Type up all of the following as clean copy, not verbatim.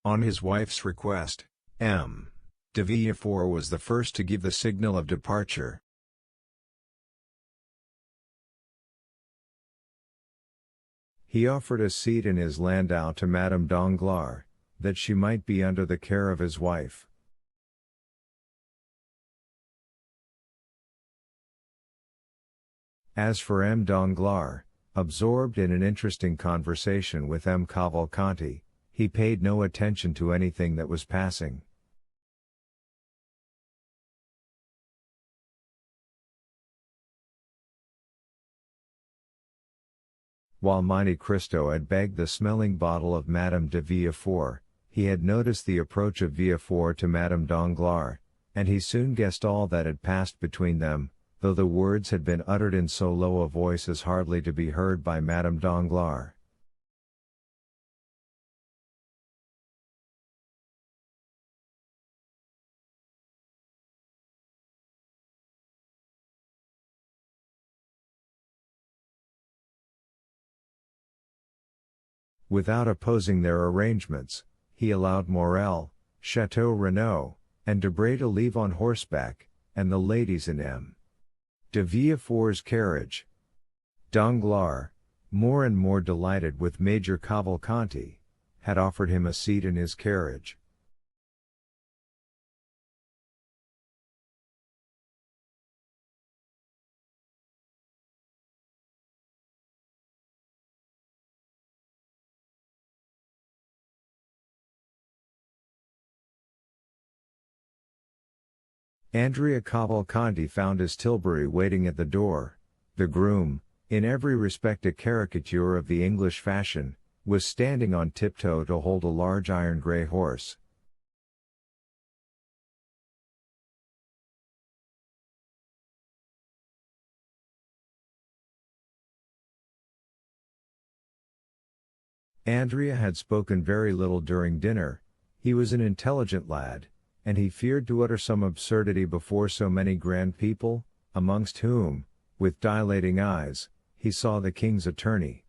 On his wife's request, M. de Villefort was the first to give the signal of departure. He offered a seat in his landau to Madame Danglars, that she might be under the care of his wife. As for M. Danglars, absorbed in an interesting conversation with M. Cavalcanti, he paid no attention to anything that was passing. While Monte Cristo had begged the smelling bottle of Madame de Villefort, he had noticed the approach of Villefort to Madame Danglars, and he soon guessed all that had passed between them, though the words had been uttered in so low a voice as hardly to be heard by Madame Danglars. Without opposing their arrangements, he allowed Morel, Chateau Renaud, and Debray to leave on horseback, and the ladies in M. de Villefort's carriage. Danglars, more and more delighted with Major Cavalcanti, had offered him a seat in his carriage. Andrea Cavalcanti found his tilbury waiting at the door. The groom, in every respect a caricature of the English fashion, was standing on tiptoe to hold a large iron grey horse. Andrea had spoken very little during dinner. He was an intelligent lad, and he feared to utter some absurdity before so many grand people, amongst whom, with dilating eyes, he saw the king's attorney.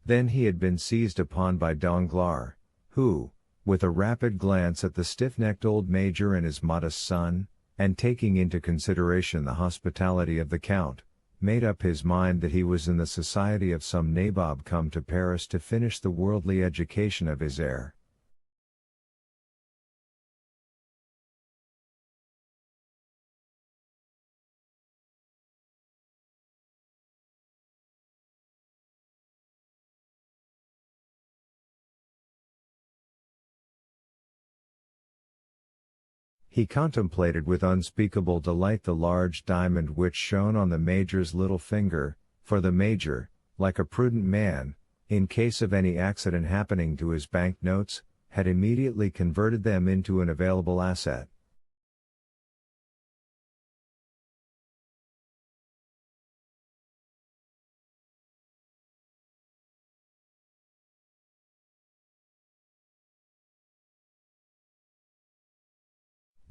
Then he had been seized upon by Danglars, who, with a rapid glance at the stiff-necked old major and his modest son, and taking into consideration the hospitality of the Count, made up his mind that he was in the society of some nabob come to Paris to finish the worldly education of his heir. He contemplated with unspeakable delight the large diamond which shone on the Major's little finger, for the Major, like a prudent man, in case of any accident happening to his bank notes, had immediately converted them into an available asset.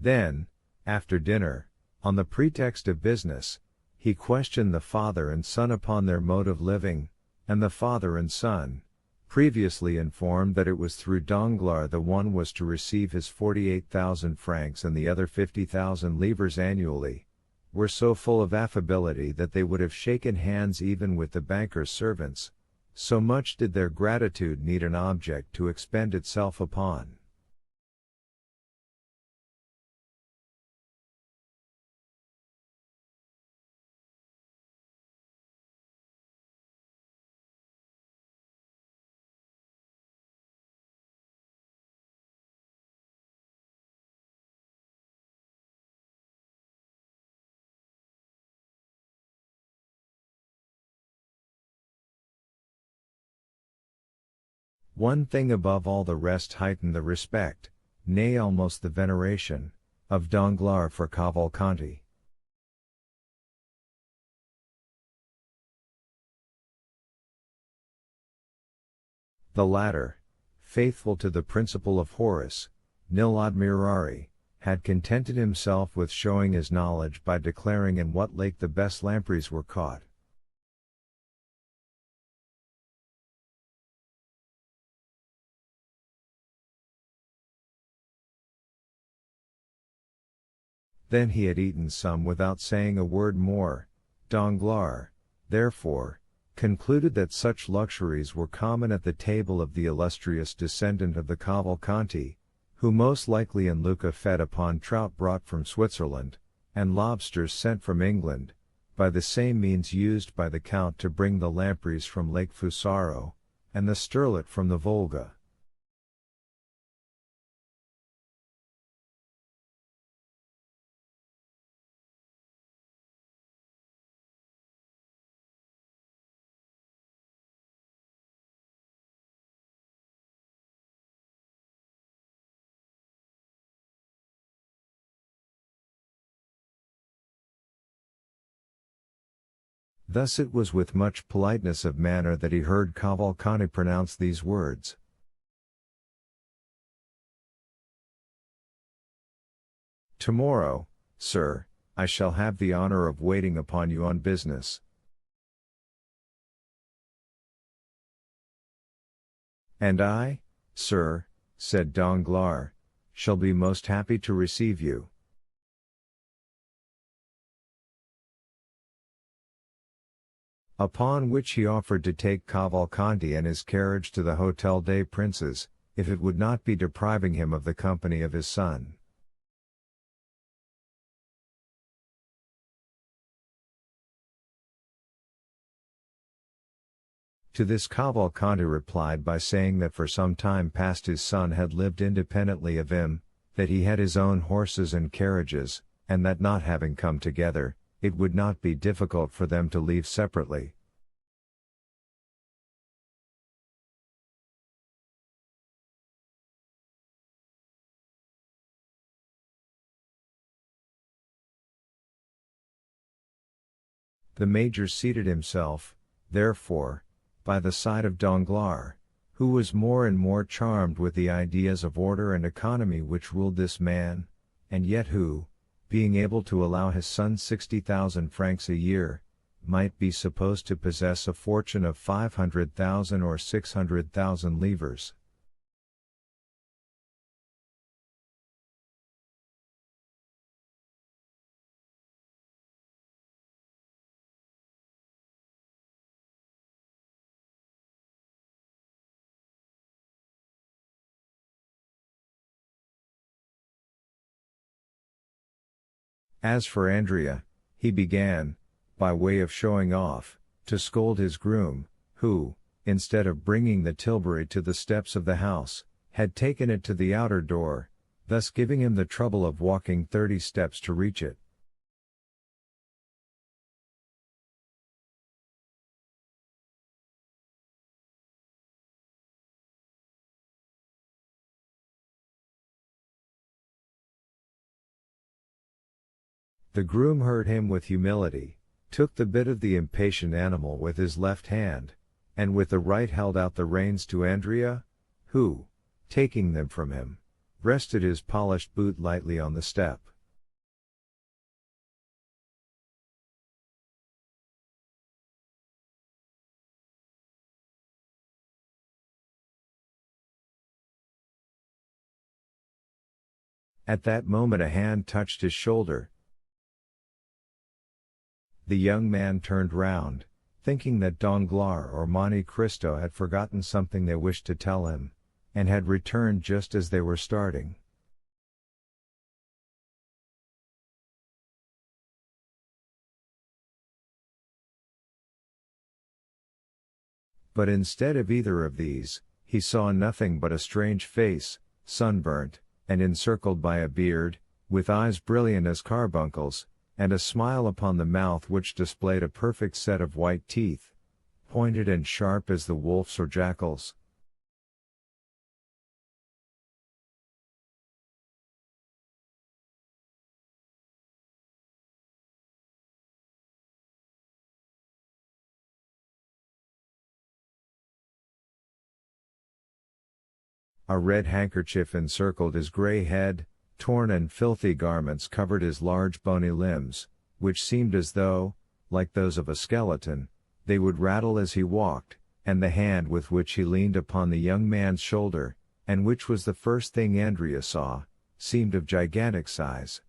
Then, after dinner, on the pretext of business, he questioned the father and son upon their mode of living, and the father and son, previously informed that it was through Danglars the one was to receive his 48,000 francs and the other 50,000 livres annually, were so full of affability that they would have shaken hands even with the banker's servants, so much did their gratitude need an object to expend itself upon. One thing above all the rest heightened the respect, nay almost the veneration, of Danglars for Cavalcanti. The latter, faithful to the principle of Horace, nil admirari, had contented himself with showing his knowledge by declaring in what lake the best lampreys were caught. Then he had eaten some without saying a word more. Danglars, therefore, concluded that such luxuries were common at the table of the illustrious descendant of the Cavalcanti, who most likely in Lucca fed upon trout brought from Switzerland, and lobsters sent from England, by the same means used by the Count to bring the lampreys from Lake Fusaro, and the sterlet from the Volga. Thus it was with much politeness of manner that he heard Cavalcanti pronounce these words. "Tomorrow, sir, I shall have the honor of waiting upon you on business." "And I, sir," said Danglars, "shall be most happy to receive you." Upon which he offered to take Cavalcanti and his carriage to the Hotel des Princes, if it would not be depriving him of the company of his son. To this Cavalcanti replied by saying that for some time past his son had lived independently of him, that he had his own horses and carriages, and that not having come together, it would not be difficult for them to leave separately. The Major seated himself, therefore, by the side of Danglars, who was more and more charmed with the ideas of order and economy which ruled this man, and yet who, being able to allow his son 60,000 francs a year, might be supposed to possess a fortune of 500,000 or 600,000 livres. As for Andrea, he began, by way of showing off, to scold his groom, who, instead of bringing the tilbury to the steps of the house, had taken it to the outer door, thus giving him the trouble of walking 30 steps to reach it. The groom heard him with humility, took the bit of the impatient animal with his left hand, and with the right held out the reins to Andrea, who, taking them from him, rested his polished boot lightly on the step. At that moment a hand touched his shoulder. The young man turned round, thinking that Danglars or Monte Cristo had forgotten something they wished to tell him, and had returned just as they were starting. But instead of either of these, he saw nothing but a strange face, sunburnt, and encircled by a beard, with eyes brilliant as carbuncles, and a smile upon the mouth which displayed a perfect set of white teeth, pointed and sharp as the wolf's or jackal's. A red handkerchief encircled his grey head, Torn and filthy garments covered his large bony limbs, which seemed as though, like those of a skeleton, they would rattle as he walked, and the hand with which he leaned upon the young man's shoulder, and which was the first thing Andrea saw, seemed of gigantic size.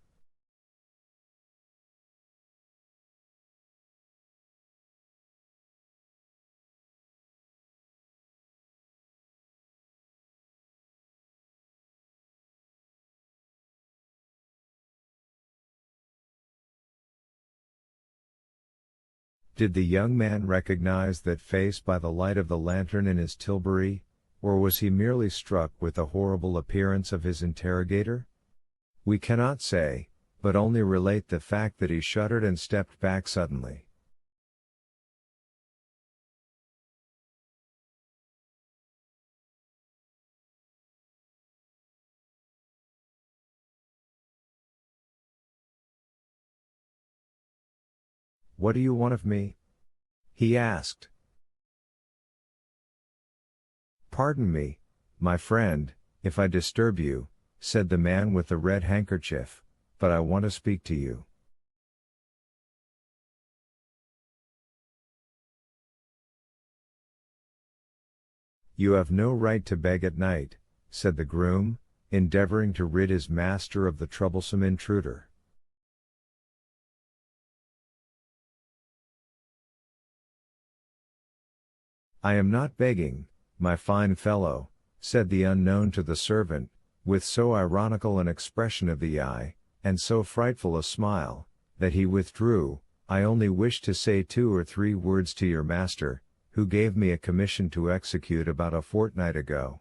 Did the young man recognize that face by the light of the lantern in his tilbury, or was he merely struck with the horrible appearance of his interrogator? We cannot say, but only relate the fact that he shuddered and stepped back suddenly. "What do you want of me?" he asked. "Pardon me, my friend, if I disturb you," said the man with the red handkerchief, "but I want to speak to you." "You have no right to beg at night," said the groom, endeavoring to rid his master of the troublesome intruder. "I am not begging, my fine fellow," said the unknown to the servant, with so ironical an expression of the eye, and so frightful a smile, that he withdrew. "I only wished to say 2 or 3 words to your master, who gave me a commission to execute about a fortnight ago."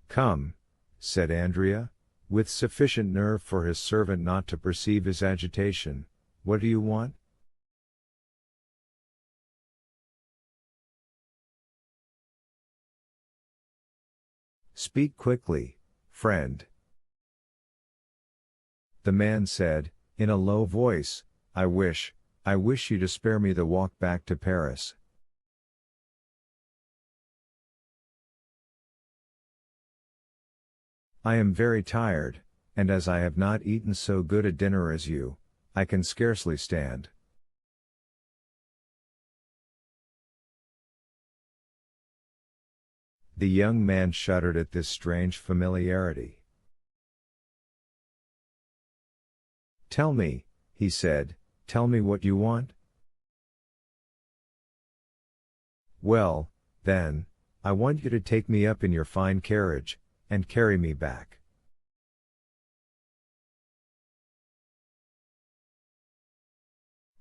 "Come," said Andrea, with sufficient nerve for his servant not to perceive his agitation, "what do you want?" "Speak quickly, friend." The man said, in a low voice, I wish you to spare me the walk back to Paris." "I am very tired, and as I have not eaten so good a dinner as you, I can scarcely stand." The young man shuddered at this strange familiarity. "Tell me," he said, "tell me what you want." "Well, then, I want you to take me up in your fine carriage, and carry me back."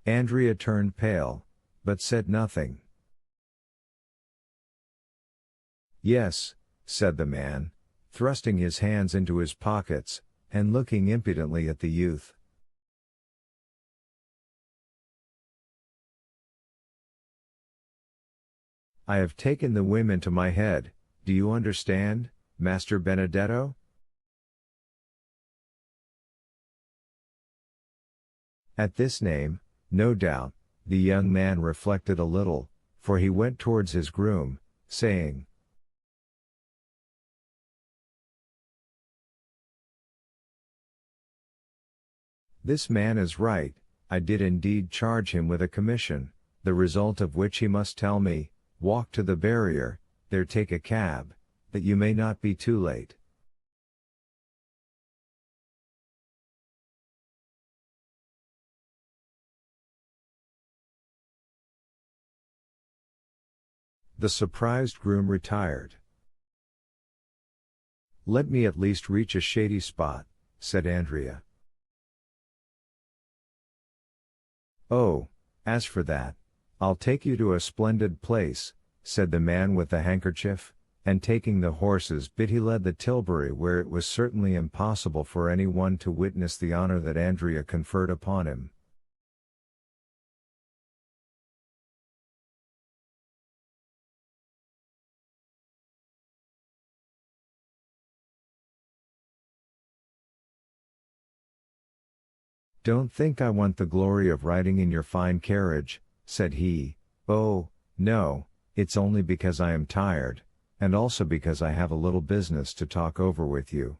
Andrea turned pale, but said nothing. "Yes," said the man, thrusting his hands into his pockets, and looking impudently at the youth. "I have taken the whim into my head, do you understand, Master Benedetto?" At this name, no doubt, the young man reflected a little, for he went towards his groom, saying, "This man is right, I did indeed charge him with a commission, the result of which he must tell me. Walk to the barrier, there take a cab, that you may not be too late." The surprised groom retired. "Let me at least reach a shady spot," said Andrea. "Oh, as for that, I'll take you to a splendid place," said the man with the handkerchief, and taking the horse's bit he led the tilbury where it was certainly impossible for any one to witness the honor that Andrea conferred upon him. "Don't think I want the glory of riding in your fine carriage," said he. "Oh, no, it's only because I am tired, and also because I have a little business to talk over with you."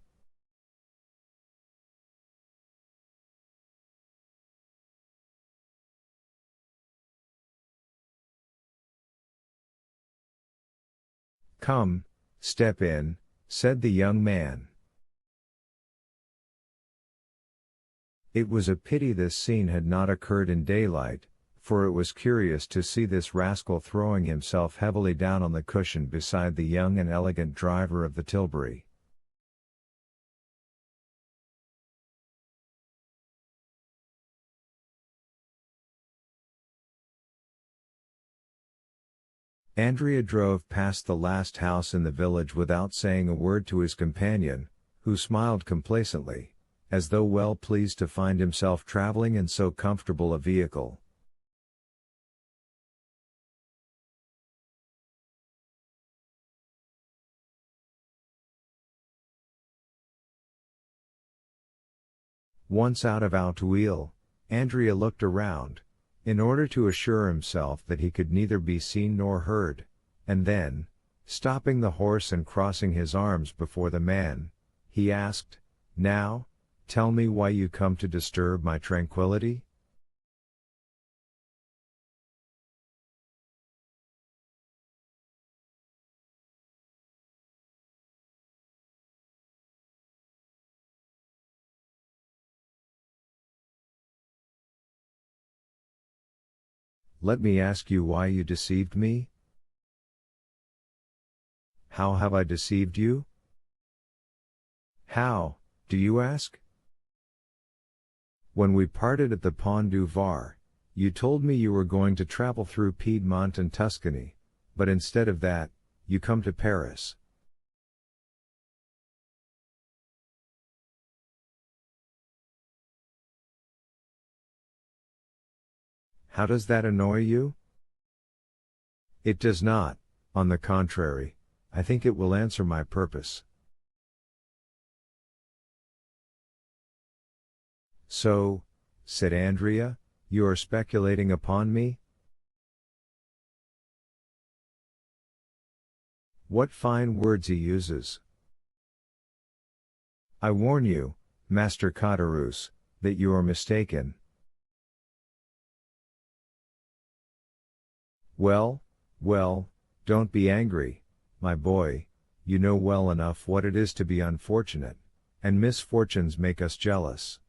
"Come, step in," said the young man. It was a pity this scene had not occurred in daylight, for it was curious to see this rascal throwing himself heavily down on the cushion beside the young and elegant driver of the tilbury. Andrea drove past the last house in the village without saying a word to his companion, who smiled complacently, as though well pleased to find himself traveling in so comfortable a vehicle. Once out of Auteuil, Andrea looked around, in order to assure himself that he could neither be seen nor heard, and then, stopping the horse and crossing his arms before the man, he asked, "Now, tell me why you come to disturb my tranquility?" "Let me ask you why you deceived me?" "How have I deceived you?" "How, do you ask?" "When we parted at the Pont du Var, you told me you were going to travel through Piedmont and Tuscany, but instead of that, you come to Paris." "How does that annoy you?" "It does not, on the contrary, I think it will answer my purpose." "So," said Andrea, "you are speculating upon me?" What fine words he uses! "I warn you, Master Caderousse, that you are mistaken." "Well, well, don't be angry, my boy, you know well enough what it is to be unfortunate, and misfortunes make us jealous."